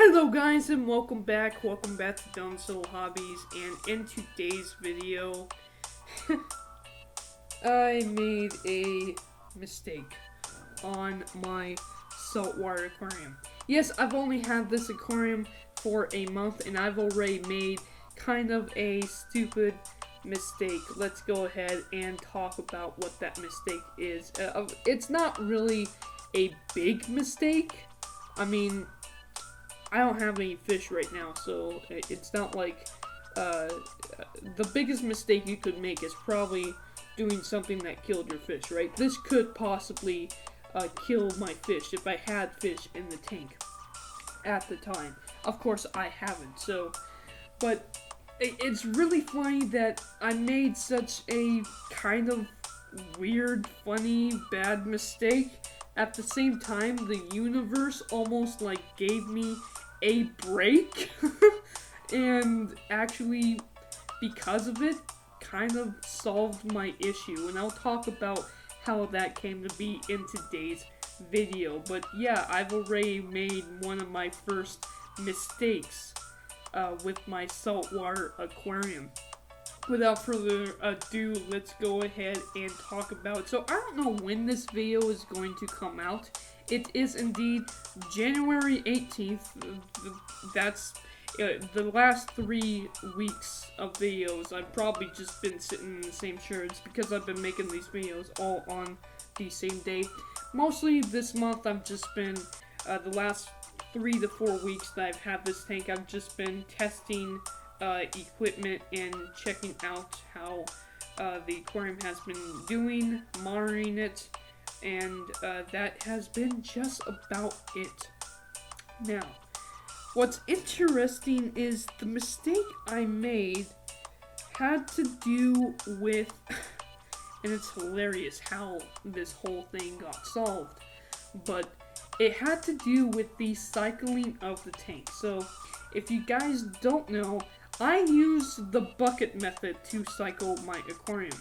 Hello guys and welcome back to Dumb Soul Hobbies, and in today's video, I made a mistake on my saltwater aquarium. Yes, I've only had this aquarium for a month and I've already made kind of a stupid mistake. Let's go ahead and talk about what that mistake is. It's not really a big mistake. I mean, I don't have any fish right now, so it's not like the biggest mistake you could make is probably doing something that killed your fish, right? This could possibly kill my fish if I had fish in the tank at the time. Of course, I haven't, but it's really funny that I made such a kind of weird, funny, bad mistake. At the same time, the universe almost gave me a break and actually, because of it, kind of solved my issue, and I'll talk about how that came to be in today's video. But yeah, I've already made one of my first mistakes with my saltwater aquarium. Without further ado, let's go ahead and talk about it. So I don't know when this video is going to come out. It is indeed January 18th. That's the last 3 weeks of videos. I've probably just been sitting in the same chair. It's because I've been making these videos all on the same day. Mostly this month I've just been, the last 3 to 4 weeks that I've had this tank, I've just been testing equipment and checking out how the aquarium has been doing, monitoring it, and that has been just about it. Now, what's interesting is the mistake I made had to do with, and it's hilarious how this whole thing got solved, but it had to do with the cycling of the tank. So, if you guys don't know, I use the bucket method to cycle my aquarium,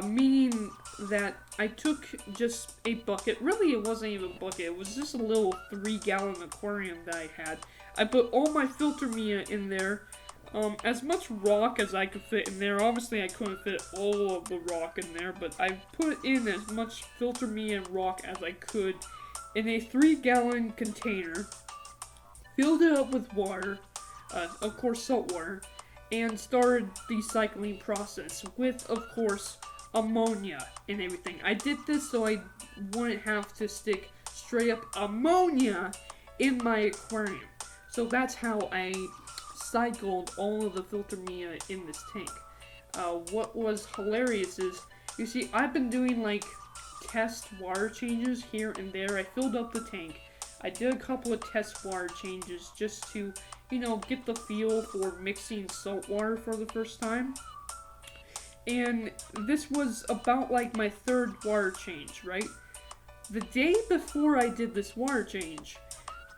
meaning that I took just a bucket. Really, it wasn't even a bucket. It was just a little 3-gallon aquarium that I had. I put all my Filtermia in there, as much rock as I could fit in there. Obviously, I couldn't fit all of the rock in there, but I put in as much Filtermia and rock as I could in a 3-gallon container, filled it up with water, of course salt water, and started the cycling process with, of course, ammonia and everything. I did this so I wouldn't have to stick straight up ammonia in my aquarium. So that's how I cycled all of the Filtermia in this tank. What was hilarious is, you see, I've been doing test water changes here and there. I filled up the tank. I did a couple of test water changes just to, get the feel for mixing salt water for the first time. And this was about my 3rd water change, right? The day before I did this water change,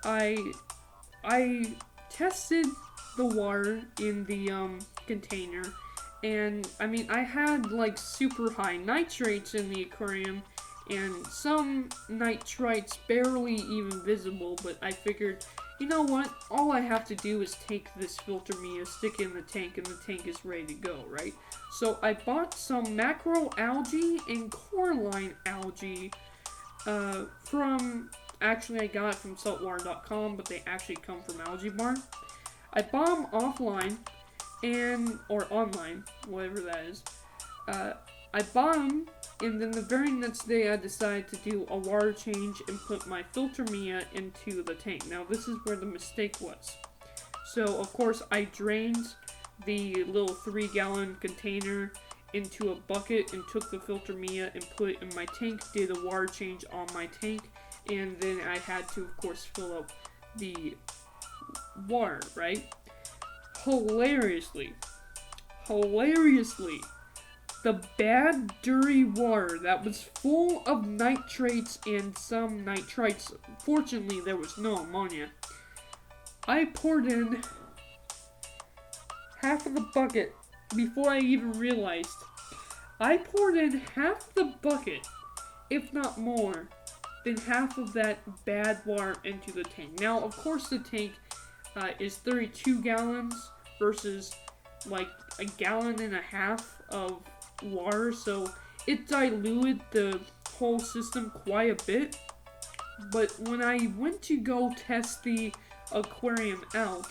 I tested the water in the container, and I mean, I had super high nitrates in the aquarium, and some nitrites barely even visible, but I figured, you know what, all I have to do is take this Filtermia, stick it in the tank, and the tank is ready to go, right? So I bought some macro algae and coralline algae actually I got it from saltwater.com, but they actually come from Algae Barn. I bought them offline, or online, whatever that is. I bought them, and then the very next day I decided to do a water change and put my Filtermia into the tank. Now this is where the mistake was. So of course I drained the little 3-gallon container into a bucket and took the Filtermia and put it in my tank, did a water change on my tank, and then I had to of course fill up the water, right? Hilariously, the bad, dirty water that was full of nitrates and some nitrites, fortunately there was no ammonia, I poured in half of the bucket before I even realized. I poured in half the bucket, if not more, than half of that bad water into the tank. Now, of course, the tank is 32 gallons versus like a gallon and a half of water, so it diluted the whole system quite a bit. But when I went to go test the aquarium out,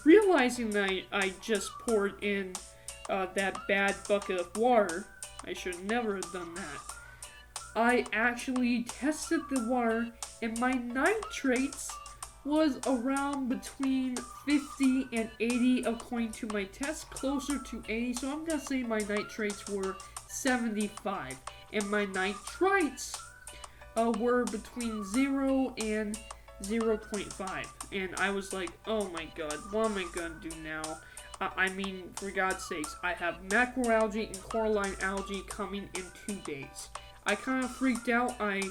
realizing that I just poured in that bad bucket of water, I should never have done that. I actually tested the water, and my nitrates was around between 50 and 80 according to my test, closer to 80, so I'm gonna say my nitrates were 75, and my nitrites were between 0 and 0.5, and I was like, oh my god, what am I gonna do now? I mean, for God's sakes, I have macroalgae and coralline algae coming in 2 days. I kind of freaked out. I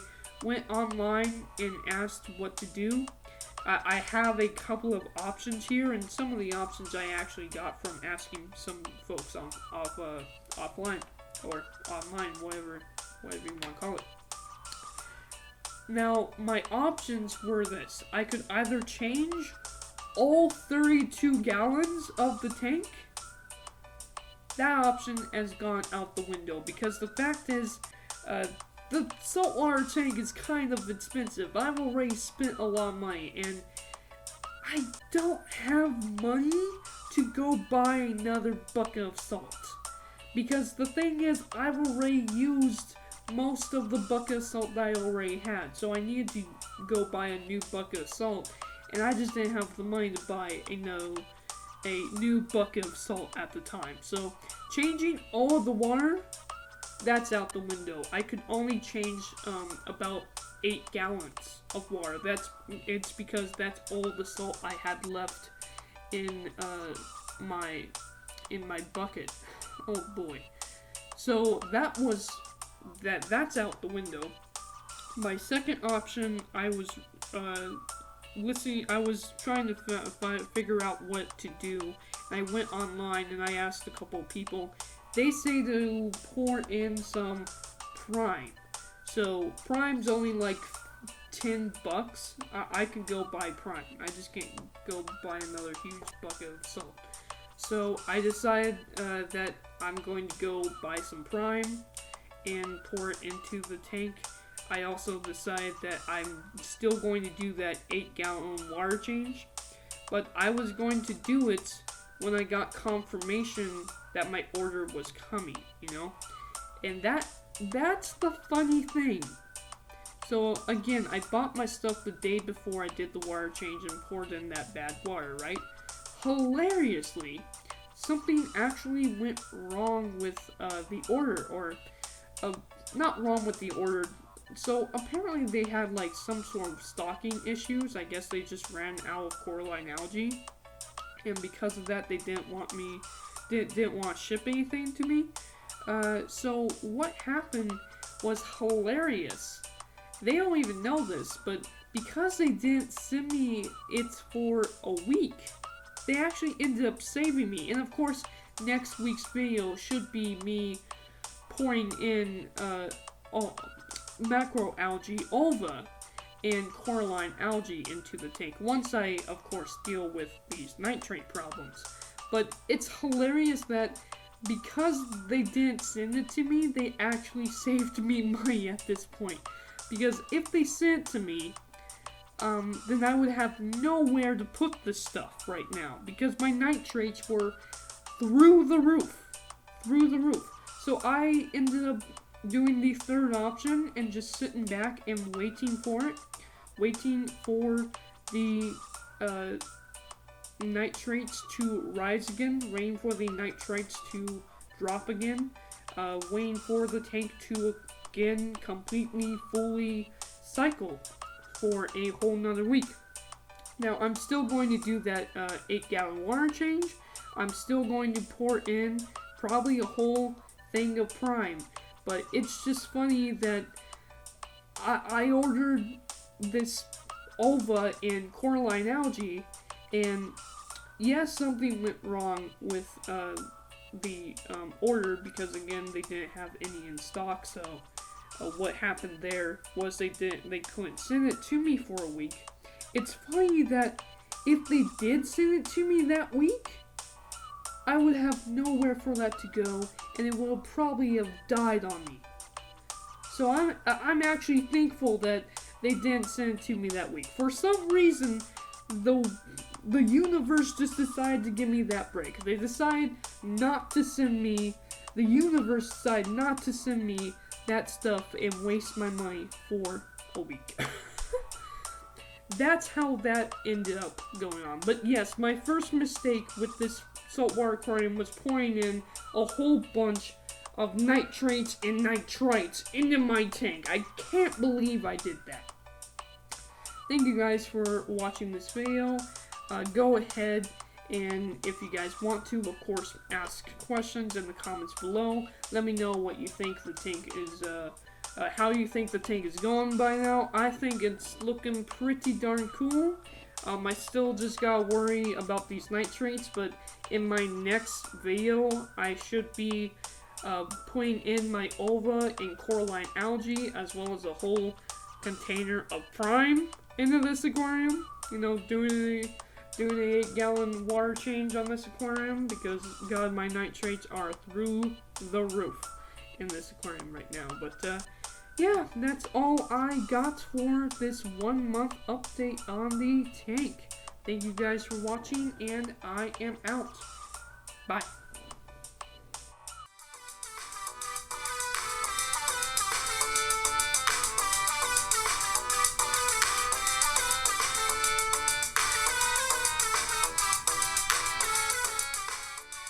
went online and asked what to do. I have a couple of options here, and some of the options I actually got from asking some folks offline or online, whatever you want to call it. Now, my options were this. I could either change all 32 gallons of the tank. That option has gone out the window because the fact is, the saltwater tank is kind of expensive. I've already spent a lot of money, and I don't have money to go buy another bucket of salt. Because the thing is, I've already used most of the bucket of salt that I already had, so I needed to go buy a new bucket of salt, and I just didn't have the money to buy a new bucket of salt at the time. So changing all of the water, that's out the window. I could only change about 8 gallons of water. It's because that's all the salt I had left in my bucket. Oh boy. So that's out the window. My second option, I was listening. I was trying to figure out what to do. And I went online and I asked a couple of people. They say to pour in some Prime. So Prime's only like $10. I can go buy Prime. I just can't go buy another huge bucket of salt. So I decided that I'm going to go buy some Prime and pour it into the tank. I also decided that I'm still going to do that 8-gallon water change, but I was going to do it when I got confirmation that my order was coming, and that's the funny thing. So again, I bought my stuff the day before I did the water change and poured in that bad water, right? Hilariously, something actually went wrong with the order, or not wrong with the order. So apparently they had like some sort of stocking issues. I guess they just ran out of coralline algae, and because of that, they didn't want to ship anything to me. So what happened was hilarious. They don't even know this, but because they didn't send me it for a week, they actually ended up saving me. And of course, next week's video should be me pouring in macroalgae, ulva, and coralline algae into the tank once I, of course, deal with these nitrate problems. But it's hilarious that because they didn't send it to me, they actually saved me money at this point. Because if they sent it to me, then I would have nowhere to put this stuff right now, because my nitrates were through the roof. So I ended up doing the third option and just sitting back and waiting for the nitrates to rise again, waiting for the nitrates to drop again, waiting for the tank to again completely, fully cycle for a whole nother week. Now, I'm still going to do that 8-gallon water change. I'm still going to pour in probably a whole thing of Prime. But it's just funny that I ordered this ulva and coralline algae, and yes, something went wrong with the order, because again, they didn't have any in stock. So what happened there was they couldn't send it to me for a week. It's funny that if they did send it to me that week, I would have nowhere for that to go, and it will probably have died on me. So I'm actually thankful that they didn't send it to me that week. For some reason, the universe just decided to give me that break. They decided not to send me. The universe decided not to send me that stuff and waste my money for a week. That's how that ended up going on. But yes, my first mistake with this saltwater aquarium was pouring in a whole bunch of nitrates and nitrites into my tank. I can't believe I did that. Thank you guys for watching this video. Go ahead and if you guys want to, of course, ask questions in the comments below. Let me know what you think the tank is, how you think the tank is going by now. I think it's looking pretty darn cool. I still just gotta worry about these nitrates, but in my next video, I should be putting in my ova and coralline algae, as well as a whole container of prime into this aquarium. You know, doing an 8-gallon water change on this aquarium, because God, my nitrates are through the roof in this aquarium right now. But yeah, that's all I got for this 1 month update on the tank. Thank you guys for watching, and I am out. Bye.